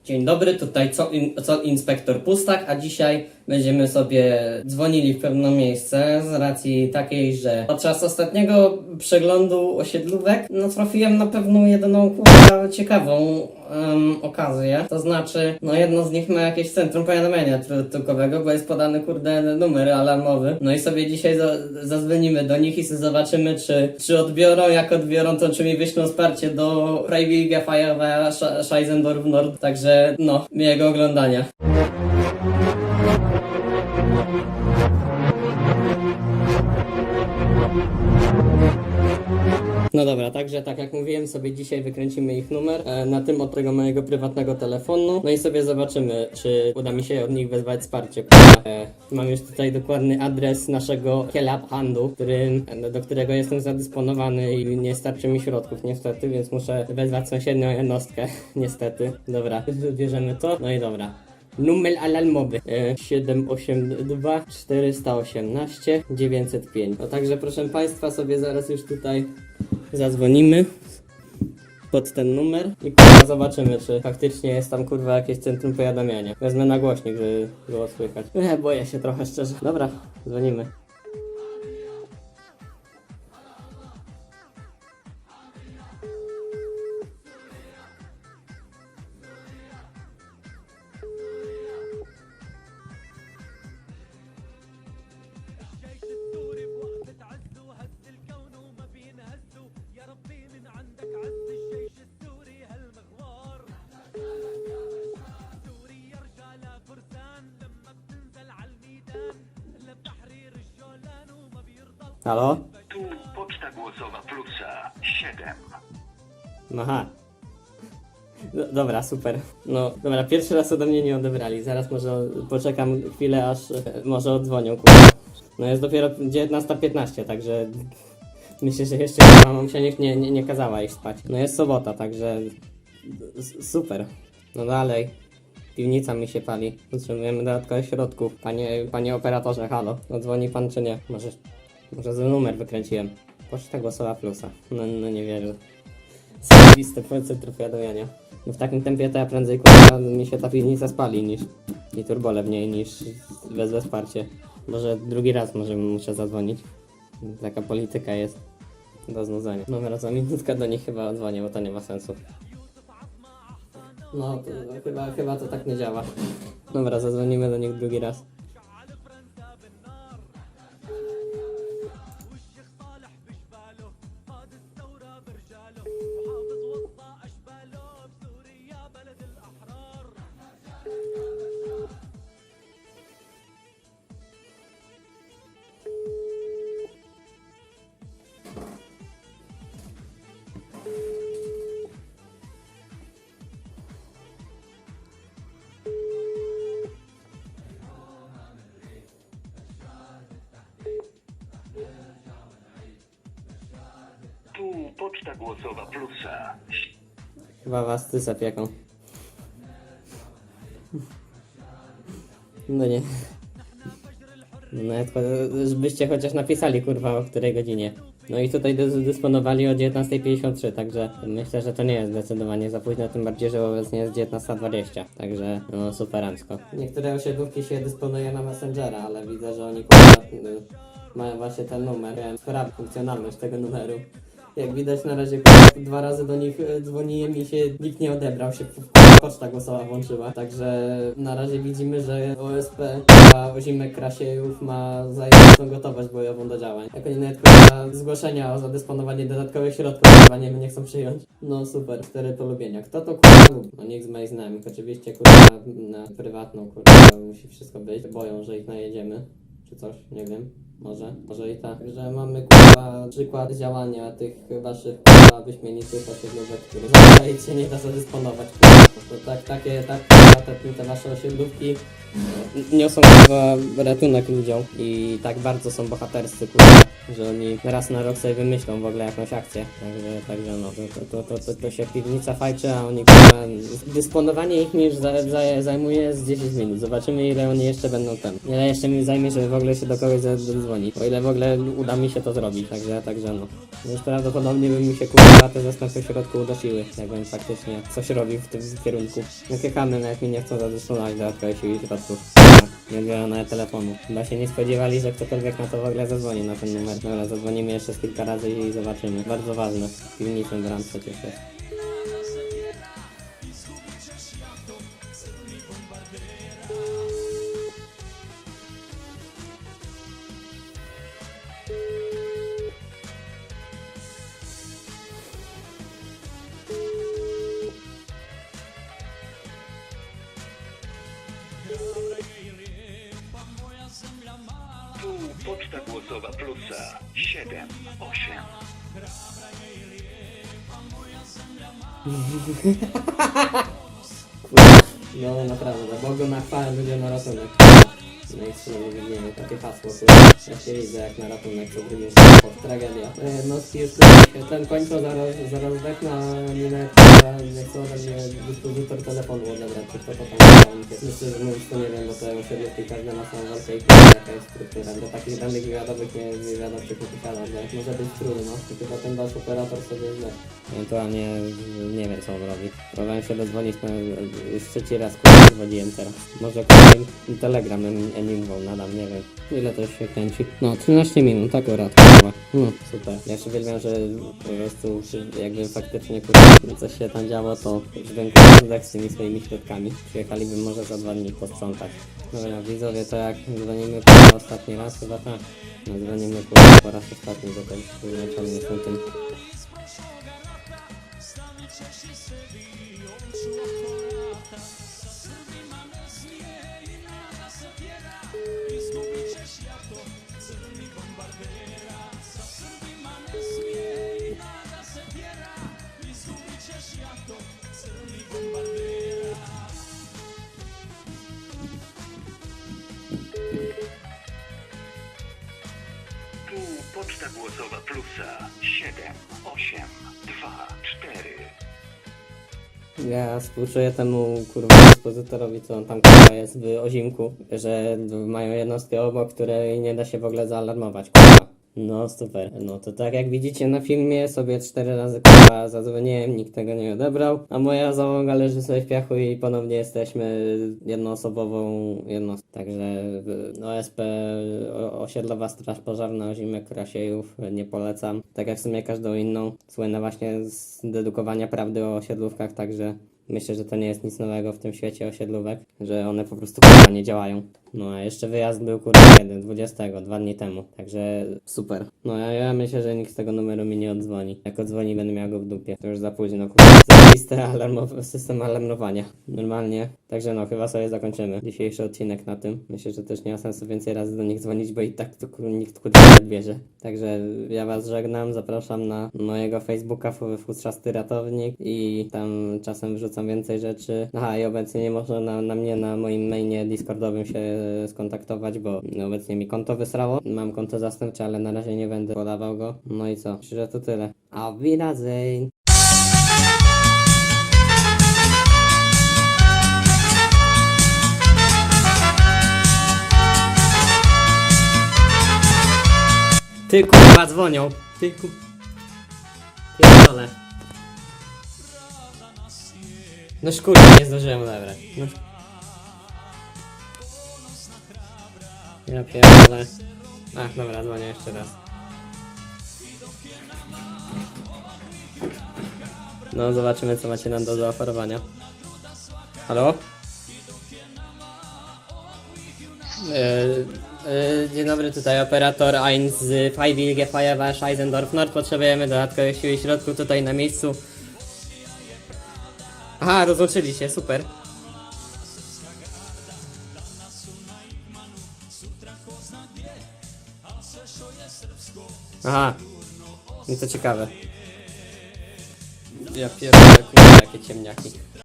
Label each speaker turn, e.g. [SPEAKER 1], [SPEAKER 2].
[SPEAKER 1] Dzień dobry, tutaj co inspektor Pustak, a dzisiaj będziemy sobie dzwonili w pewne miejsce z racji takiej, że podczas ostatniego przeglądu osiedlówek trafiłem na pewną jedyną ciekawą okazję. To znaczy, jedno z nich ma jakieś centrum powiadamiania ratunkowego, bo jest podany numer alarmowy. No i sobie dzisiaj zadzwonimy do nich i sobie zobaczymy, czy odbiorą. Jak odbiorą, to czy mi wyślą wsparcie do Freiwillige Feuerwehr Scheisendorf Nord. Także miłego oglądania. No dobra, także tak jak mówiłem, sobie dzisiaj wykręcimy ich numer na tym od tego mojego prywatnego telefonu. No i sobie zobaczymy, czy uda mi się od nich wezwać wsparcie. Mam już tutaj dokładny adres naszego Kelabhandu, do którego jestem zadysponowany i nie starczy mi środków niestety, więc muszę wezwać sąsiednią jednostkę niestety. Dobra, bierzemy to. No i dobra. Numer alarmowy 782 418 905. No także proszę Państwa, sobie zaraz już tutaj zadzwonimy pod ten numer i zobaczymy, czy faktycznie jest tam jakieś centrum powiadamiania. Wezmę na głośnik, żeby było słychać. Boję się trochę szczerze. Dobra, dzwonimy. Halo?
[SPEAKER 2] Tu poczta głosowa Plusa 7.
[SPEAKER 1] Aha. Dobra, super. Dobra, pierwszy raz ode mnie nie odebrali. Zaraz może poczekam chwilę, aż może oddzwonią. Jest dopiero 19:15, także myślę, że jeszcze mama się nie kazała iść spać. Jest sobota, także super. Dalej. Piwnica mi się pali. Potrzebujemy dodatkowych środków. Panie operatorze, halo. Dzwoni pan czy nie? Może za numer wykręciłem. Poczta głosowa Plusa. Nie wierzę. Zajebiste centrum powiadamiania. W takim tempie to ja prędzej mi się ta piwnica spali i turbole w niej niż wezwę wsparcie. Może drugi raz muszę zadzwonić. Taka polityka jest do znudzenia. Za minutkę do nich chyba odzwonię, bo to nie ma sensu. Chyba to tak nie działa. Dobra, zadzwonimy do nich drugi raz.
[SPEAKER 2] Tu poczta głosowa Plusa.
[SPEAKER 1] Chyba was ty zapieką. Nie. Żebyście chociaż napisali o której godzinie. I tutaj dysponowali o 19:53, także myślę, że to nie jest zdecydowanie za późno, tym bardziej, że obecnie jest 19:20, także superancko. Niektóre osiedlówki się dysponuje na Messengera, ale widzę, że oni mają właśnie ten numer. Miałem sprawdzić funkcjonalność tego numeru. Jak widać na razie 2 razy do nich dzwoniłem i się nikt nie odebrał, się poczta głosowa włączyła. Także na razie widzimy, że OSP Ozimek Krasiejów ma zajebistą gotowość bojową do działań. Jak oni nawet zgłoszenia o zadysponowanie dodatkowych środków nie chcą przyjąć. Super, 4 polubienia. Kto to lubi? Nikt z moich znajomych. Oczywiście na prywatną musi wszystko być. Boją, że ich najedziemy. Czy coś, nie wiem, może i tak, że mamy przykład działania tych waszych wyśmienitych osiedlówek, które się nie da zadysponować. Te wasze osiedlówki niosą ratunek ludziom i tak bardzo są bohaterscy, że oni raz na rok sobie wymyślą w ogóle jakąś akcję. Także no, to się piwnica fajczy, a oni kurwa, dysponowanie ich mi już zajmuje z 10 minut. Zobaczymy ile oni jeszcze będą tam. Ile jeszcze mi zajmie, żeby w ogóle się do kogoś zadzwonić. O ile w ogóle uda mi się to zrobić, także no. Już prawdopodobnie by mi się kurwa te zastępy w środku udosiły, jakbym faktycznie coś robił w tym kierunku. Nakiekamy, nawet mi nie chcą zadysponować dodatkowej siły środków. Nie biorą nawet telefonu. Chyba się nie spodziewali, że ktokolwiek na to w ogóle zadzwoni na ten numer. Dobra, zadzwonimy jeszcze z kilka razy i zobaczymy. Bardzo ważne. Piwnicę bram przecież jest.
[SPEAKER 2] Tu poczta głosowa plusa 7, 8.
[SPEAKER 1] No naprawdę, za Bogu na chwałę ludzie na ratunek. No i sobie widzimy takie hasło, które ja się widzę jak na ratunek, co drugi sport, tragedia. Noski już się ten kończą, zaraz zdechnę, a nie nie chcą ode mnie dyspozytor telefonu odebrać, czy kto to tam jest. Myślę, że mówić to nie wiem, bo to osiedlówki każdy ma swoją walkę i jaka jest struktura. Do takich danych wywiadowych nie wiadomo, czy to posiada, że może być trudno, tylko ten wasz operator sobie zna. Ewentualnie nie wiem co on robi. Próbowałem się dodzwonić, już trzeci raz kurwa dzwoniłem teraz. Może kolejny telegram Enigmą nadam, nie wiem. Ile to się kręci? No, 13 minut, akurat, kurwa. No, super. Ja jeszcze uwielbiam, że po prostu jakby faktycznie kurwa coś się tam działo, to już bym kurwa z tymi swoimi środkami. Przyjechaliby może za 2 dni posprzątać. Dobra, widzowie, to jak dzwonimy kurwa ostatni raz, chyba tak. No, dzwonimy kurwa po raz ostatni, bo to już zmęczony jestem tym.
[SPEAKER 2] Tu poczta głosowa plusa 7, 8, 2, 4.
[SPEAKER 1] Ja współczuję temu kurwa dyspozytorowi, co on tam kurwa jest w Ozimku, że mają jednostkę obok, której nie da się w ogóle zaalarmować, kurwa. No super, no to tak jak widzicie na filmie, sobie 4 razy kurwa zadzwoniłem, nikt tego nie odebrał, a moja załoga leży sobie w piachu i ponownie jesteśmy jednoosobową jednostką. Także OSP, Osiedlowa Straż Pożarna Ozimek Krasiejów nie polecam, tak jak w sumie każdą inną, słynę właśnie z dedukowania prawdy o osiedlówkach, także myślę, że to nie jest nic nowego w tym świecie osiedlówek, że one po prostu kurwa nie działają. No a jeszcze wyjazd był kurwa 20, 2 dni temu, także super. No ja myślę, że nikt z tego numeru mi nie odzwoni. Jak odzwoni, będę miał go w dupie. To już za późno, kurwa. Zajebiste system alarmowania. Normalnie. Także no, chyba sobie zakończymy dzisiejszy odcinek na tym. Myślę, że też nie ma sensu więcej razy do nich dzwonić, bo i tak to nikt kurwa nie odbierze. Także ja was żegnam, zapraszam na mojego Facebooka Futrzasty Ratownik i tam czasem wrzucam więcej rzeczy. Aha, i obecnie nie można na mnie na moim mainie Discordowym się skontaktować, bo obecnie mi konto wysrało. Mam konto zastępcze, ale na razie nie będę podawał go. No i co? Myślę, że to tyle. Auf Wiedersehen! Ty kurwa dzwonią! Ty kurwa... Pierdolę. No kurwa, nie zdążyłem odebrać. No. Ja pierdolę. Ach, dobra, dzwonię jeszcze raz. No, zobaczymy co macie nam do zaoferowania. Halo? Dzień dobry, tutaj operator 1 z Freiwillige Feuerwehr Scheisendorf Nord. Potrzebujemy dodatkowych sił i środków tutaj na miejscu. Aha, rozłączyli się, super. Aha, no to ciekawe. Ja pierdolę, kurwa, jakie ciemniaki.